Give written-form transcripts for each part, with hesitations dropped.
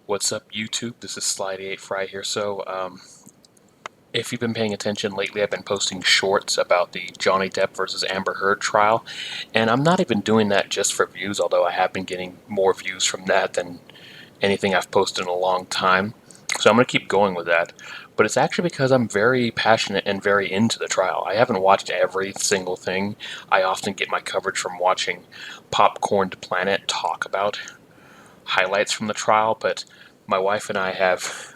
What's up, YouTube? This is Slide8Fry here. If you've been paying attention lately, I've been posting shorts about the Johnny Depp versus Amber Heard trial, and I'm not even doing that just for views, although I have been getting more views from that than anything I've posted in a long time. So I'm going to keep going with that. But it's actually because I'm very passionate and very into the trial. I haven't watched every single thing. I often get my coverage from watching Popcorn to Planet talk about highlights from the trial, but my wife and I have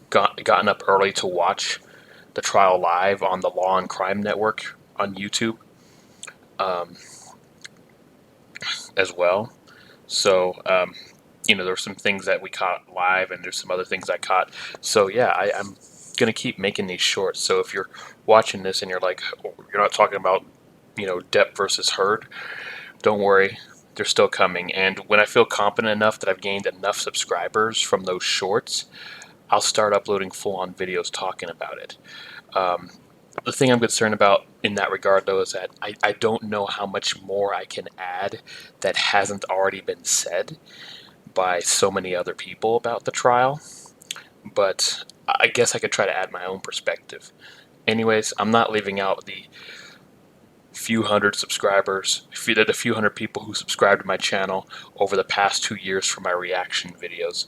gotten up early to watch the trial live on the Law and Crime Network on YouTube as well. There's some things that we caught live, and there's some other things I caught. So yeah, I'm gonna keep making these shorts. So if you're watching this and you're like, oh, you're not talking about, Depp versus Heard, don't worry, they're still coming. And when I feel confident enough that I've gained enough subscribers from those shorts, I'll start uploading full-on videos talking about it. The thing I'm concerned about in that regard, though, is that I don't know how much more I can add that hasn't already been said by so many other people about the trial. But I guess I could try to add my own perspective. Anyways, I'm not leaving out the few hundred subscribers, the few hundred people who subscribed to my channel over the past 2 years for my reaction videos.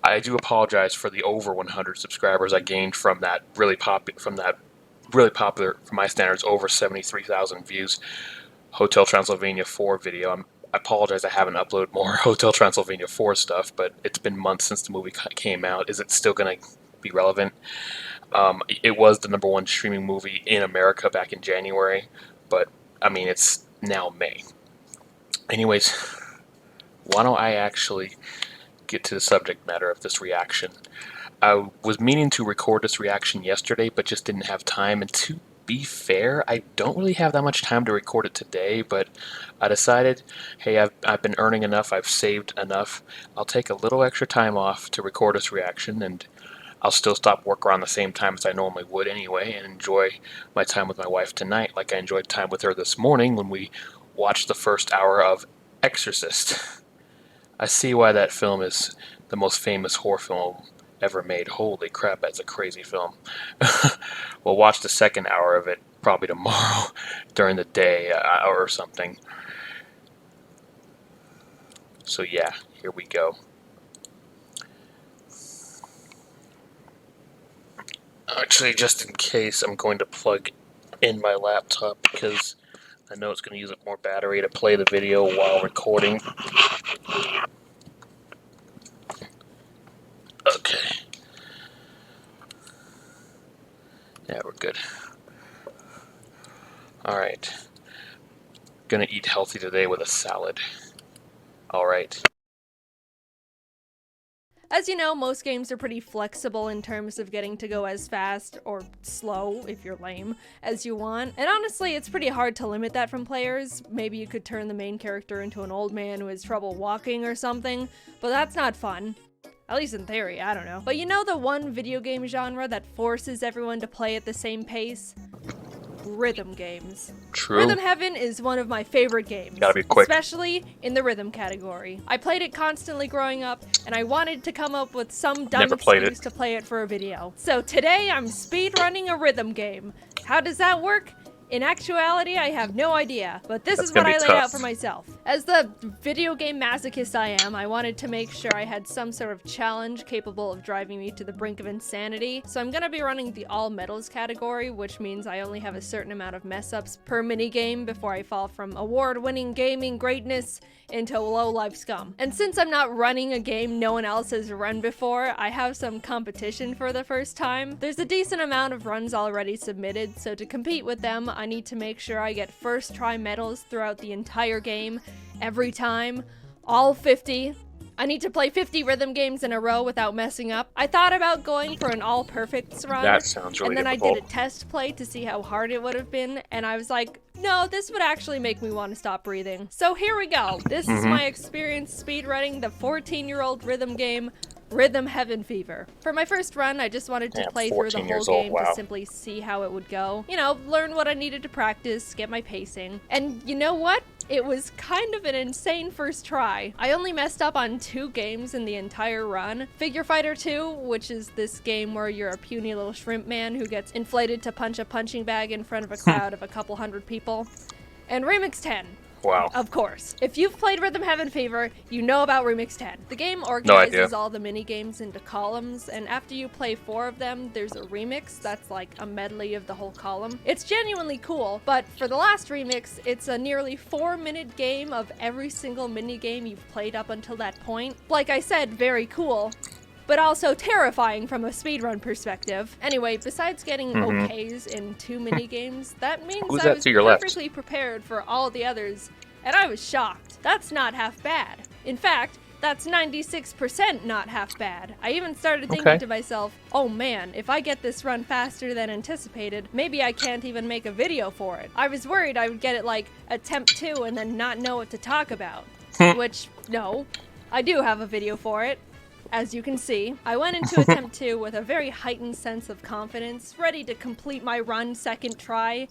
I do apologize for the over 100 subscribers I gained from that really popular, for my standards, over 73,000 views Hotel Transylvania 4 video. I apologize I haven't uploaded more Hotel Transylvania 4 stuff, but it's been months since the movie came out. Is it still going to be relevant? It was the #1 streaming movie in America back in January, but I mean, it's now May. Anyways, why don't I actually get to the subject matter of this reaction. I was meaning to record this reaction yesterday, but just didn't have time. And to be fair, I don't really have that much time to record it today, but I decided, hey, I've been earning enough, I've saved enough. I'll take a little extra time off to record this reaction, and I'll still stop work around the same time as I normally would anyway, and enjoy my time with my wife tonight like I enjoyed time with her this morning when we watched the first hour of Exorcist. I see why that film is the most famous horror film ever made. Holy crap, that's a crazy film. We'll watch the second hour of it probably tomorrow during the day or something. So yeah, here we go. Actually, just in case, I'm going to plug in my laptop because I know it's going to use up more battery to play the video while recording. Okay. Yeah, we're good. Alright. Gonna eat healthy today with a salad. Alright. As you know, most games are pretty flexible in terms of getting to go as fast, or slow if you're lame, as you want. And honestly, it's pretty hard to limit that from players. Maybe you could turn the main character into an old man who has trouble walking or something, but that's not fun. At least in theory, I don't know. But you know the one video game genre that forces everyone to play at the same pace? Rhythm games. True. Rhythm Heaven is one of my favorite games. Gotta be quick. Especially in the rhythm category. I played it constantly growing up, and I wanted to come up with some dumb excuse to play it for a video. So today I'm speedrunning a rhythm game. How does that work? In actuality, I have no idea, but this is what I laid out for myself. As the video game masochist I am, I wanted to make sure I had some sort of challenge capable of driving me to the brink of insanity, so I'm gonna be running the all medals category, which means I only have a certain amount of mess-ups per minigame before I fall from award-winning gaming greatness into low-life scum. And since I'm not running a game no one else has run before, I have some competition for the first time. There's a decent amount of runs already submitted, so to compete with them, I need to make sure I get first try medals throughout the entire game, every time, all 50. I need to play 50 rhythm games in a row without messing up. I thought about going for an all perfects run. That sounds really And then difficult. I did a test play to see how hard it would have been, and I was like, no, this would actually make me want to stop breathing. So here we go. This is my experience speedrunning the 14-year-old rhythm game, Rhythm Heaven Fever. For my first run, I just wanted to play through the whole game to simply see how it would go. You know, learn what I needed to practice, get my pacing. And you know what? It was kind of an insane first try. I only messed up on 2 games in the entire run. Figure Fighter 2, which is this game where you're a puny little shrimp man who gets inflated to punch a punching bag in front of a crowd of a couple hundred people. And Remix 10. Wow. Of course. If you've played Rhythm Heaven Fever, you know about Remix 10. The game organizes all the mini-games into columns, and after you play 4 of them, there's a remix that's like a medley of the whole column. It's genuinely cool, but for the last remix, it's a nearly 4-minute game of every single mini-game you've played up until that point. Like I said, very cool, but also terrifying from a speedrun perspective. Anyway, besides getting okays in 2 minigames, that means I was perfectly prepared for all the others, and I was shocked. That's not half bad. In fact, that's 96% not half bad. I even started thinking to myself, oh man, if I get this run faster than anticipated, maybe I can't even make a video for it. I was worried I would get it like attempt 2 and then not know what to talk about. Which, no, I do have a video for it. As you can see, I went into attempt 2 with a very heightened sense of confidence, ready to complete my run second try,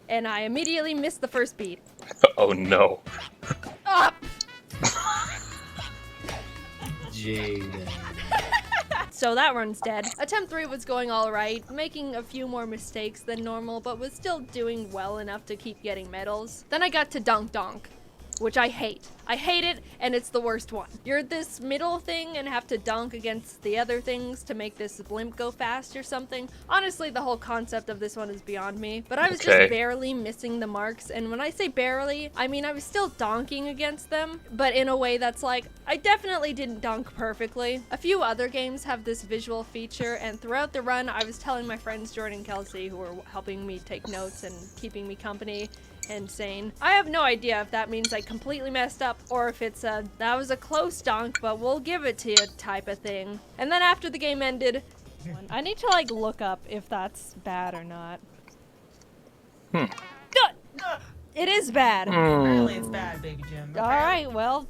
and I immediately missed the first beat. Oh no. Jaiden. So that run's dead. Attempt 3 was going alright, making a few more mistakes than normal, but was still doing well enough to keep getting medals. Then I got to Dunk Donk, which I hate. I hate it, and it's the worst one. You're this middle thing and have to dunk against the other things to make this blimp go fast or something. Honestly, the whole concept of this one is beyond me, but I was just barely missing the marks, and when I say barely, I mean I was still donking against them, but in a way that's like, I definitely didn't dunk perfectly. A few other games have this visual feature, and throughout the run, I was telling my friends Jordan and Kelsey, who were helping me take notes and keeping me company, and saying, I have no idea if that means I completely messed up or if it's a, that was a close dunk, but we'll give it to you type of thing. And then after the game ended, I need to like look up if that's bad or not. Good! It is bad. Apparently it's bad, Baby Jim. Alright, well,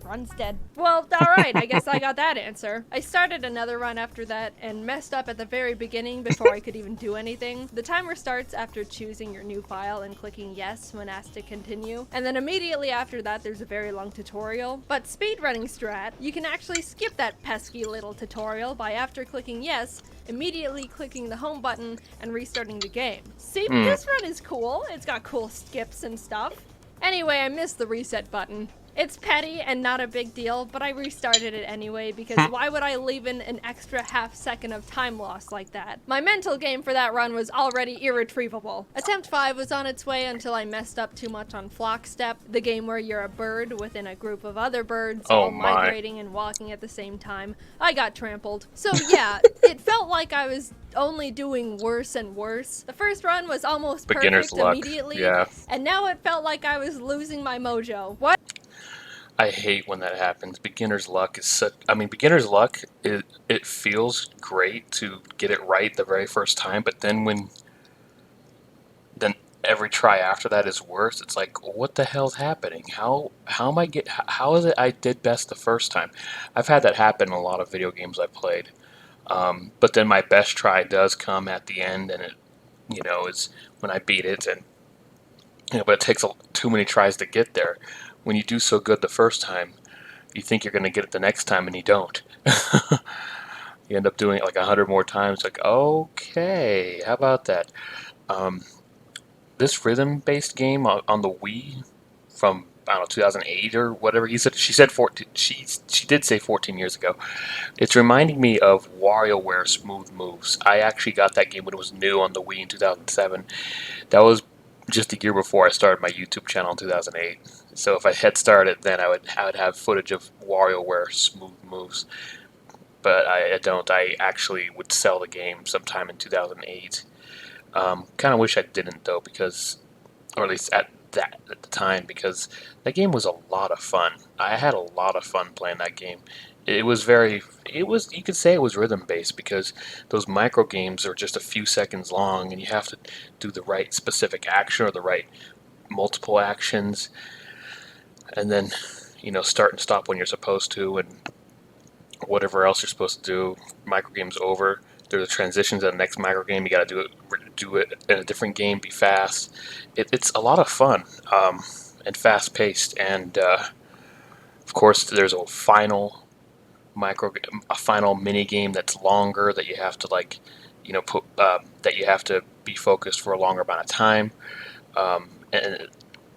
run's dead. Well, alright, I guess I got that answer. I started another run after that and messed up at the very beginning before I could even do anything. The timer starts after choosing your new file and clicking yes when asked to continue. And then immediately after that, there's a very long tutorial. But speedrunning strat, you can actually skip that pesky little tutorial by after clicking yes, immediately clicking the home button and restarting the game. See, this run is cool. It's got cool skips and stuff. Anyway, I missed the reset button. It's petty and not a big deal, but I restarted it anyway because why would I leave in an extra half second of time loss like that? My mental game for that run was already irretrievable. Attempt 5 was on its way until I messed up too much on Flock Step, the game where you're a bird within a group of other birds all migrating and walking at the same time. I got trampled. So yeah, it felt like I was only doing worse and worse. The first run was almost perfect immediately, and now it felt like I was losing my mojo. What? I hate when that happens. Beginner's luck is such... I mean, beginner's luck, it feels great to get it right the very first time, but then then every try after that is worse. It's like, what the hell's happening? How is it I did best the first time? I've had that happen in a lot of video games I played. But then my best try does come at the end, and it, is when I beat it, and but it takes too many tries to get there. When you do so good the first time, you think you're going to get it the next time, and you don't. You end up doing it like 100 more times. Like, okay, how about that? This rhythm-based game on the Wii from, I don't know, 2008 or whatever he said. She said 14. She did say 14 years ago. It's reminding me of WarioWare Smooth Moves. I actually got that game when it was new on the Wii in 2007. That was just a year before I started my YouTube channel in 2008. So if I had started then, I would have footage of WarioWare Smooth Moves. But I don't. I actually would sell the game sometime in 2008. Kind of wish I didn't though, because, or at least at the time, because that game was a lot of fun. I had a lot of fun playing that game. You could say it was rhythm based, because those micro games are just a few seconds long, and you have to do the right specific action or the right multiple actions, and then start and stop when you're supposed to, and whatever else you're supposed to do. Micro game's over. There's a transition to the next micro game. You got to do it in a different game. Be fast. It's a lot of fun and fast paced. And of course, there's a final mini game that's longer that you have to put that you have to be focused for a longer amount of time, and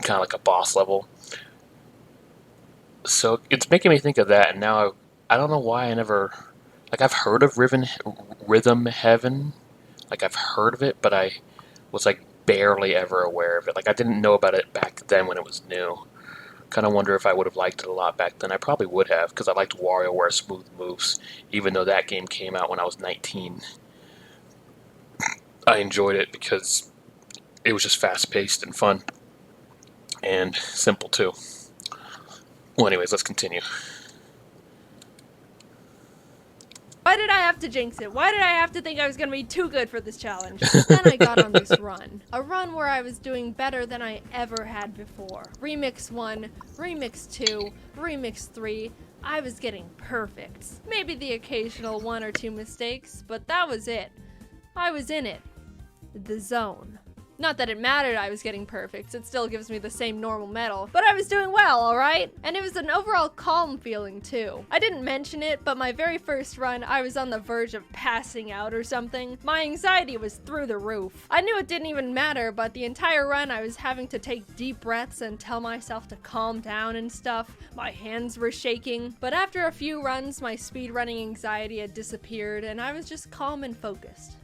kind of like a boss level. So it's making me think of that, and now I don't know why I never I've heard of Rhythm Heaven, I've heard of it, but I was barely ever aware of it. I didn't know about it back then when it was new. Kind of wonder if I would have liked it a lot back then. I probably would have, because I liked WarioWare Smooth Moves, even though that game came out when I was 19. I enjoyed it because it was just fast-paced and fun, and simple too. Well, anyways, let's continue. Why did I have to jinx it? Why did I have to think I was going to be too good for this challenge? Then I got on this run. A run where I was doing better than I ever had before. Remix 1, Remix 2, Remix 3. I was getting perfect. Maybe the occasional 1 or 2 mistakes, but that was it. I was in it. The zone. Not that it mattered I was getting perfect, it still gives me the same normal medal, but I was doing well, alright? And it was an overall calm feeling too. I didn't mention it, but my very first run, I was on the verge of passing out or something. My anxiety was through the roof. I knew it didn't even matter, but the entire run I was having to take deep breaths and tell myself to calm down and stuff. My hands were shaking, but after a few runs, my speedrunning anxiety had disappeared and I was just calm and focused.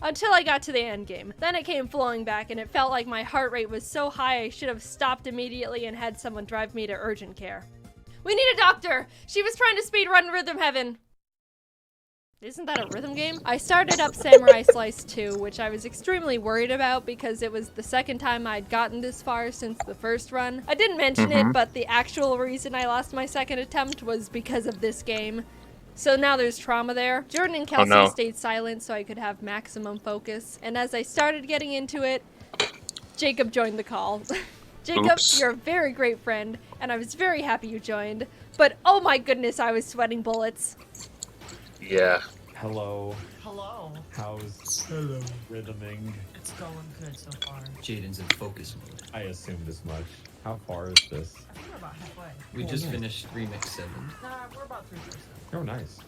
Until I got to the end game. Then it came flowing back and it felt like my heart rate was so high I should have stopped immediately and had someone drive me to urgent care. We need a doctor! She was trying to speedrun Rhythm Heaven! Isn't that a rhythm game? I started up Samurai Slice 2, which I was extremely worried about because it was the second time I'd gotten this far since the first run. I didn't mention it, but the actual reason I lost my second attempt was because of this game. So now there's trauma there. Jordan and Kelsey stayed silent so I could have maximum focus. And as I started getting into it, Jacob joined the call. Jacob, you're a very great friend, and I was very happy you joined. But oh my goodness, I was sweating bullets. Yeah. Hello. Hello. How's rhythming? It's going good so far. Jaiden's in focus mode. I assumed as much. How far is this? I think we're about halfway. We just finished Remix 7. Nah, we're about 3%. Oh, nice.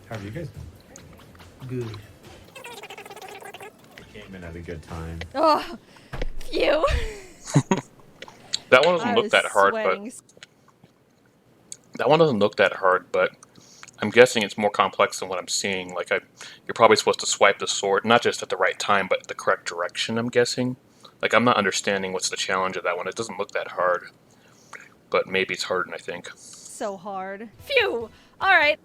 How have you guys been? Good. I came in at a good time. Oh, phew. That one doesn't look that hard, but I'm guessing it's more complex than what I'm seeing. You're probably supposed to swipe the sword, not just at the right time, but the correct direction, I'm guessing. I'm not understanding what's the challenge of that one. It doesn't look that hard, but maybe it's harder than I think. So hard. Phew! Alright.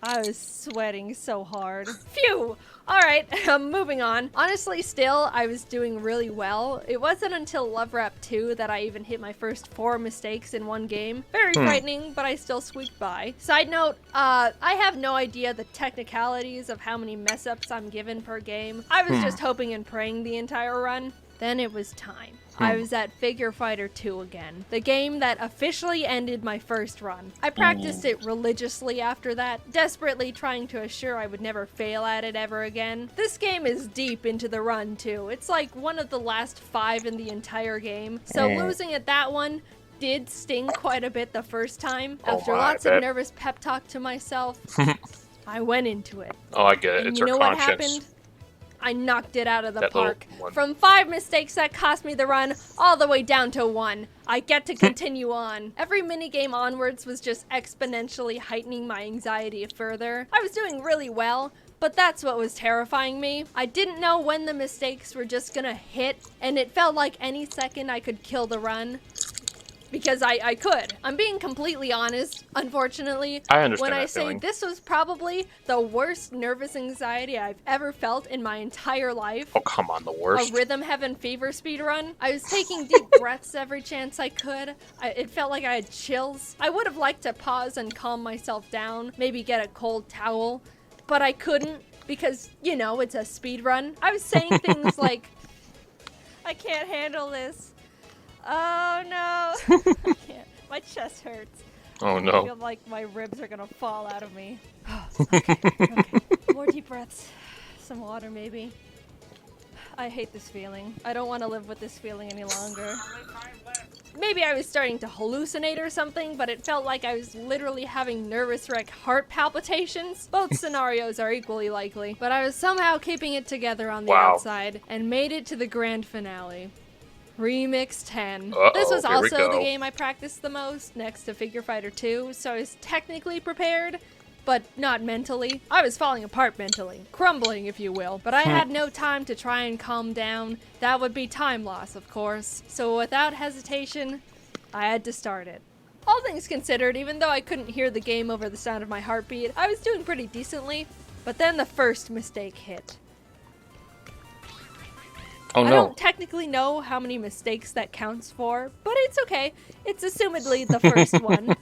I was sweating so hard. Phew! Alright, moving on. Honestly, still, I was doing really well. It wasn't until Love Rap 2 that I even hit my first 4 mistakes in one game. Very frightening, but I still squeaked by. Side note, I have no idea the technicalities of how many mess-ups I'm given per game. I was just hoping and praying the entire run. Then it was time. I was at Figure Fighter 2 again, the game that officially ended my first run. I practiced it religiously after that, desperately trying to assure I would never fail at it ever again. This game is deep into the run too. It's like one of the last 5 in the entire game, so losing at that one did sting quite a bit the first time. After lots of nervous pep talk to myself, I went into it. Oh, I get it. And It's you her know conscience. what happened? I knocked it out of the That little park. one. From 5 mistakes that cost me the run, all the way down to 1. I get to continue on. Every minigame onwards was just exponentially heightening my anxiety further. I was doing really well, but that's what was terrifying me. I didn't know when the mistakes were just gonna hit, and it felt like any second I could kill the run. Because I could. I'm being completely honest, unfortunately. I understand when I that say feeling. this was probably the worst nervous anxiety I've ever felt in my entire life. Oh, come on, the A worst. Rhythm Heaven fever speedrun. I was taking deep breaths every chance I could. It felt like I had chills. I would have liked to pause and calm myself down, maybe get a cold towel, but I couldn't because, you know, it's a speedrun. I was saying things like, I can't handle this. Oh no. I can't. My chest hurts. Oh I no. feel like my ribs are gonna fall out of me. Okay. More deep breaths. Some water, maybe. I hate this feeling. I don't want to live with this feeling any longer. Maybe I was starting to hallucinate or something, but it felt like I was literally having nervous wreck heart palpitations. Both scenarios are equally likely, but I was somehow keeping it together on the Wow. outside and made it to the grand finale. Remix 10. Uh-oh, This was here we also the go. game I practiced the most, next to Figure Fighter 2, so I was technically prepared, but not mentally. I was falling apart mentally, crumbling if you will, but I had no time to try and calm down. That would be time loss, of course. So without hesitation, I had to start it. All things considered, even though I couldn't hear the game over the sound of my heartbeat, I was doing pretty decently, but then the first mistake hit. Oh I no. don't technically know how many mistakes that counts for, but it's okay. It's assumedly the first one.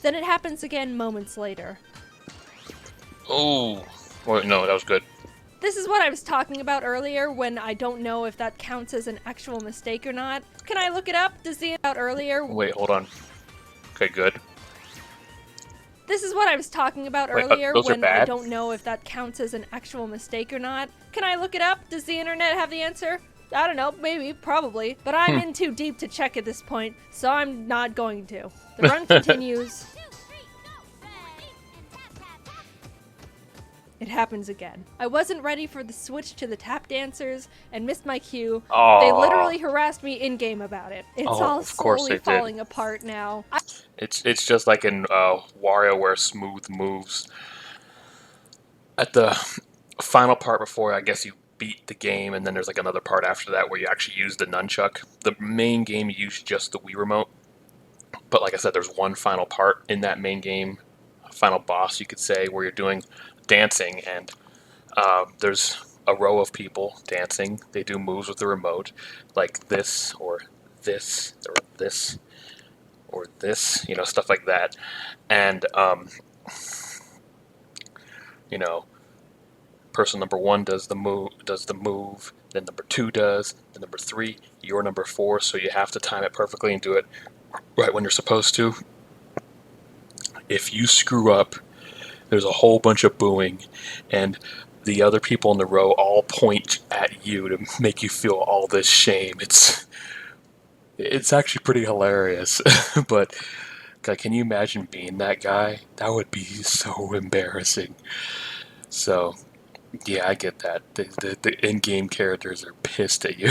Then it happens again moments later. Oh. Wait, no, that was good. This is what I was talking about earlier when I don't know if that counts as an actual mistake or not. Can I look it up? Does the about earlier? Wait, hold on. Okay, good. This is what I was talking about Wait, earlier those are when I bad? don't know if that counts as an actual mistake or not. Can I look it up? Does the internet have the answer? I don't know, maybe, probably. But I'm in too deep to check at this point, so I'm not going to. The run continues. It happens again. I wasn't ready for the switch to the tap dancers and missed my cue. Aw. They literally harassed me in-game about it. It's Oh, all of course slowly they did. falling apart now. It's just like in WarioWare Smooth Moves. At the final part before, I guess you beat the game, and then there's like another part after that where you actually use the nunchuck. The main game, you use just the Wii remote. But like I said, there's one final part in that main game, a final boss, you could say, where you're doing dancing, and there's a row of people dancing. They do moves with the remote, like this, or this, or this, or this, you know, stuff like that. And, you know, person number one does the move, then number two does, then number three, you're number four, so you have to time it perfectly and do it right when you're supposed to. If you screw up, there's a whole bunch of booing, and the other people in the row all point at you to make you feel all this shame. It's actually pretty hilarious. But God, can you imagine being that guy? That would be so embarrassing. So yeah, I get that. The in-game characters are pissed at you.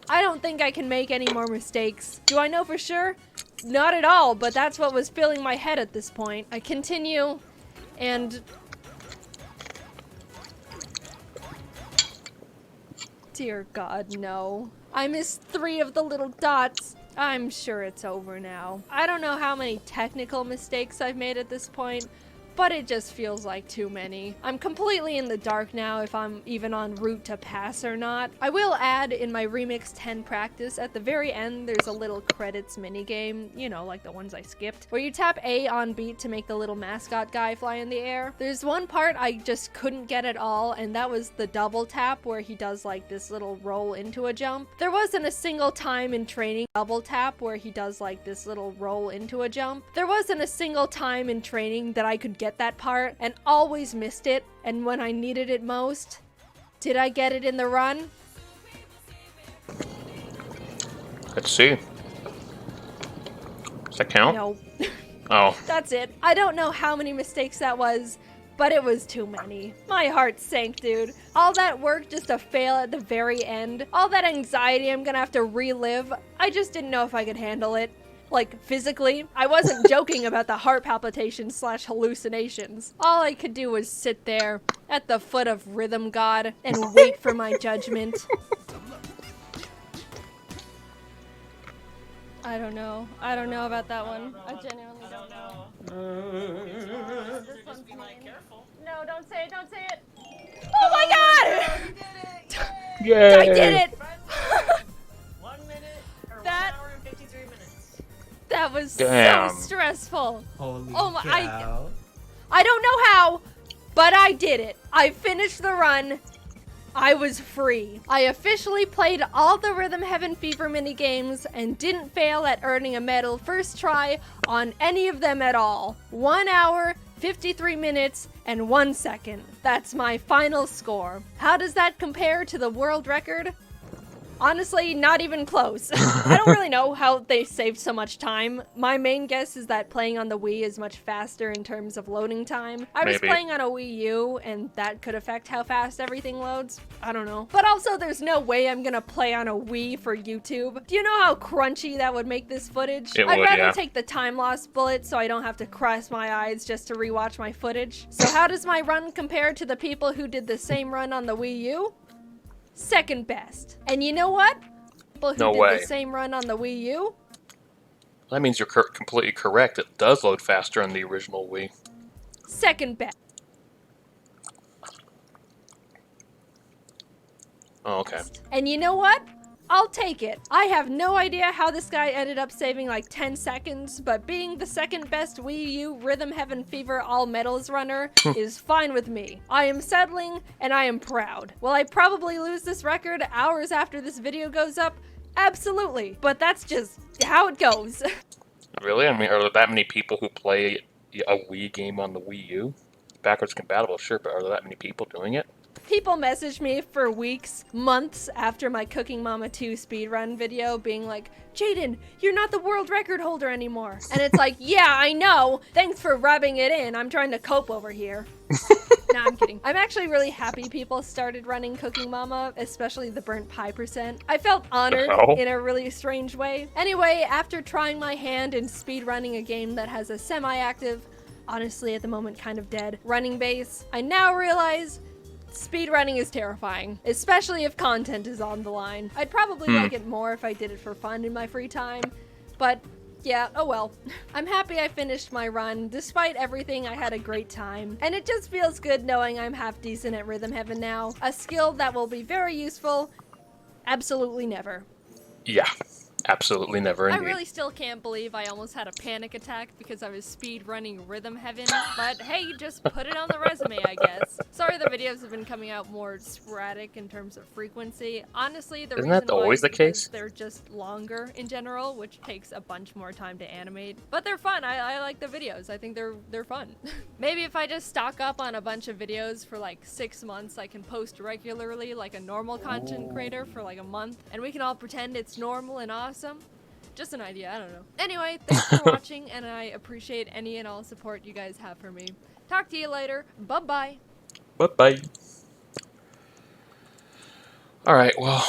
I don't think I can make any more mistakes. Do I know for sure? Not at all, but that's what was filling my head at this point. I continue, and... Dear God, no. I missed 3 of the little dots. I'm sure it's over now. I don't know how many technical mistakes I've made at this point, but it just feels like too many. I'm completely in the dark now if I'm even en route to pass or not. I will add in my Remix 10 practice, at the very end there's a little credits minigame, you know, like the ones I skipped, where you tap A on beat to make the little mascot guy fly in the air. There's one part I just couldn't get at all, and that was the double tap where he does like this little roll into a jump. There wasn't a single time in training double tap where he does like this little roll into a jump. There wasn't a single time in training that I could get that part, and always missed it. And when I needed it most, did I get it in the run? Let's see. Does that count? No. Oh. That's it. I don't know how many mistakes that was, but it was too many. My heart sank, dude. All that work just to fail at the very end. All that anxiety I'm gonna have to relive. I just didn't know if I could handle it. Like, physically. I wasn't joking about the heart palpitations / hallucinations. All I could do was sit there at the foot of Rhythm God and wait for my judgment. I don't know. I don't know about that one. I genuinely don't know. This one's mean. No, don't say it, don't say it. Oh my god! Yay! I did it! 1 minute or That- 1 hour and 53 minutes. That was Damn. so stressful. Holy Oh my- cow. I don't know how, but I did it. I finished the run I was free. I officially played all the Rhythm Heaven Fever minigames and didn't fail at earning a medal first try on any of them at all. 1 hour, 53 minutes, and 1 second. That's my final score. How does that compare to the world record? Honestly, not even close. I don't really know how they saved so much time. My main guess is that playing on the Wii is much faster in terms of loading time. I was playing on a Wii U, and that could affect how fast everything loads. I don't know. But also, there's no way I'm gonna play on a Wii for YouTube. Do you know how crunchy that would make this footage? I'd rather take the time loss bullet so I don't have to cross my eyes just to rewatch my footage. So how does my run compare to the people who did the same run on the Wii U? Second best. And you know what? People who did the same run on the Wii U? That means you're completely correct. It does load faster on the original Wii. Second best. Oh, okay. And you know what? I'll take it. I have no idea how this guy ended up saving like 10 seconds, but being the second best Wii U Rhythm Heaven Fever All Medals runner is fine with me. I am settling, and I am proud. Will I probably lose this record hours after this video goes up? Absolutely, but that's just how it goes. Really? I mean, are there that many people who play a Wii game on the Wii U? Backwards compatible, sure, but are there that many people doing it? People messaged me for weeks, months after my Cooking Mama 2 speedrun video being like, Jaiden, you're not the world record holder anymore. And it's like, yeah, I know. Thanks for rubbing it in. I'm trying to cope over here. Nah, I'm kidding. I'm actually really happy people started running Cooking Mama, especially the burnt pie percent. I felt honored in a really strange way. Anyway, after trying my hand in speedrunning a game that has a semi-active, honestly at the moment kind of dead, running base, I now realize speedrunning is terrifying, especially if content is on the line. I'd probably like it more if I did it for fun in my free time, but yeah, oh well. I'm happy I finished my run. Despite everything, I had a great time, and it just feels good knowing I'm half decent at Rhythm Heaven now, a skill that will be very useful absolutely never. Yeah. Absolutely never, indeed. I really still can't believe I almost had a panic attack because I was speed running Rhythm Heaven, but hey, just put it on the resume, I guess. Sorry the videos have been coming out more sporadic in terms of frequency. Honestly, the Isn't reason that always the case? they're just longer in general, which takes a bunch more time to animate. But they're fun. I like the videos. I think they're fun. Maybe if I just stock up on a bunch of videos for like 6 months, I can post regularly like a normal content creator for like a month, and we can all pretend it's normal and awesome. Just an idea, I don't know. Anyway, thanks for watching, and I appreciate any and all support you guys have for me. Talk to you later. Bye-bye. Bye-bye. Alright, well,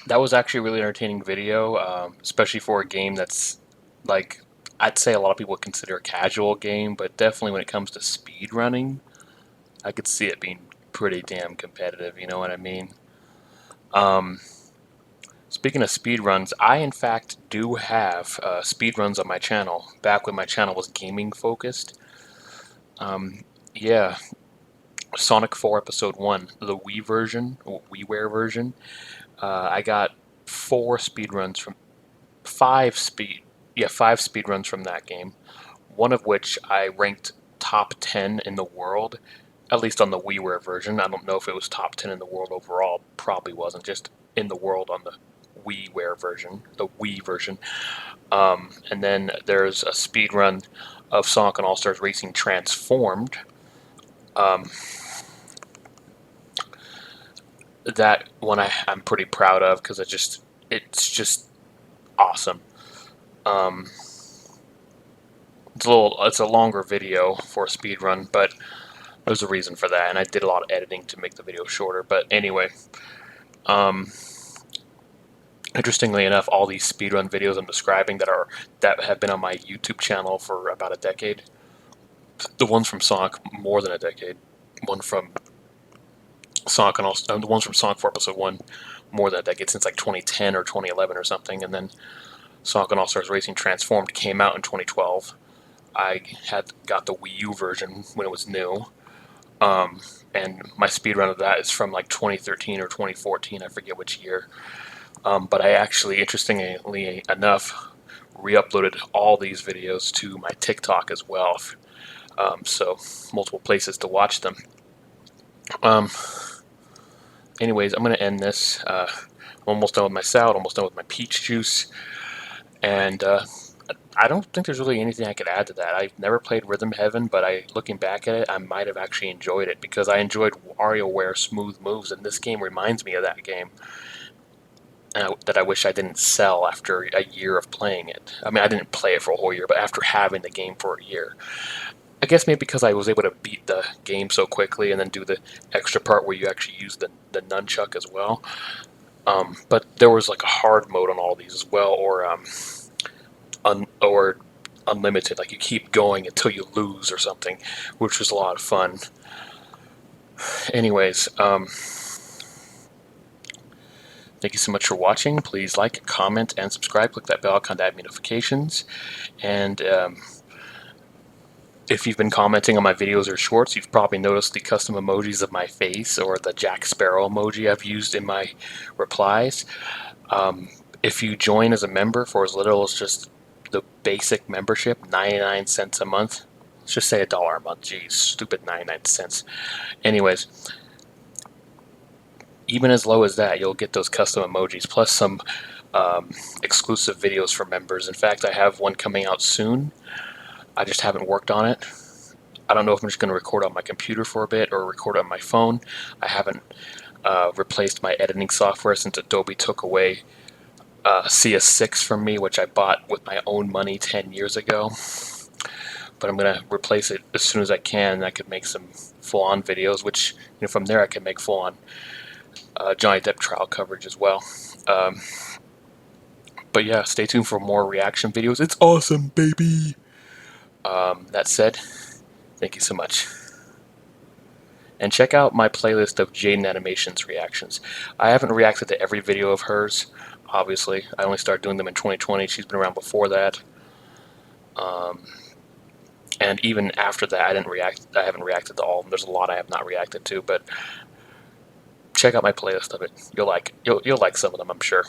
that was actually a really entertaining video, especially for a game that's, like, I'd say a lot of people would consider a casual game, but definitely when it comes to speedrunning, I could see it being pretty damn competitive, you know what I mean? Speaking of speedruns, I in fact do have speedruns on my channel, back when my channel was gaming focused. Yeah, Sonic 4 Episode 1, the Wii version, WiiWare version, I got 5 speedruns from that game, one of which I ranked top 10 in the world, at least on the WiiWare version. I don't know if it was top 10 in the world overall, probably wasn't, just in the world on the WiiWare version, the Wii version. And then there's a speedrun of Sonic and All-Stars Racing Transformed. That one I'm pretty proud of because it's just awesome. It's a longer video for a speedrun, but there's a reason for that, and I did a lot of editing to make the video shorter. But anyway, interestingly enough, all these speedrun videos I'm describing that have been on my YouTube channel for about a decade, the ones from Sonic more than a decade, one from Sonic and the ones from Sonic 4 Episode 1 more than a decade, since like 2010 or 2011 or something, and then Sonic and All-Stars Racing Transformed came out in 2012. I got the Wii U version when it was new, and my speedrun of that is from like 2013 or 2014, I forget which year. But I actually, interestingly enough, re-uploaded all these videos to my TikTok as well, so multiple places to watch them. anyways, I'm going to end this. I'm almost done with my salad, almost done with my peach juice, and I don't think there's really anything I could add to that. I've never played Rhythm Heaven, but looking back at it, I might have actually enjoyed it because I enjoyed WarioWare Smooth Moves, and this game reminds me of that game. That I wish I didn't sell after a year of playing it. I mean, I didn't play it for a whole year, but after having the game for a year. I guess maybe because I was able to beat the game so quickly and then do the extra part where you actually use the nunchuck as well. But there was like a hard mode on all these as well, or unlimited, like you keep going until you lose or something, which was a lot of fun. Anyways, thank you so much for watching. Please like, comment, and subscribe. Click that bell icon to add notifications. And if you've been commenting on my videos or shorts, you've probably noticed the custom emojis of my face or the Jack Sparrow emoji I've used in my replies. If you join as a member for as little as just the basic membership, 99 cents a month, let's just say $1 a month, geez, stupid 99 cents. Anyways, even as low as that, you'll get those custom emojis, plus some exclusive videos for members. In fact, I have one coming out soon. I just haven't worked on it. I don't know if I'm just going to record on my computer for a bit or record on my phone. I haven't replaced my editing software since Adobe took away CS6 from me, which I bought with my own money 10 years ago. But I'm going to replace it as soon as I can, and I could make some full-on videos, which from there I can make full-on Johnny Depp trial coverage as well. But yeah, stay tuned for more reaction videos. It's awesome, baby! That said, thank you so much. And check out my playlist of Jaiden Animations reactions. I haven't reacted to every video of hers, obviously. I only started doing them in 2020. She's been around before that. And even after that, I haven't reacted to all of them. There's a lot I have not reacted to, but check out my playlist of it. You'll like some of them, I'm sure.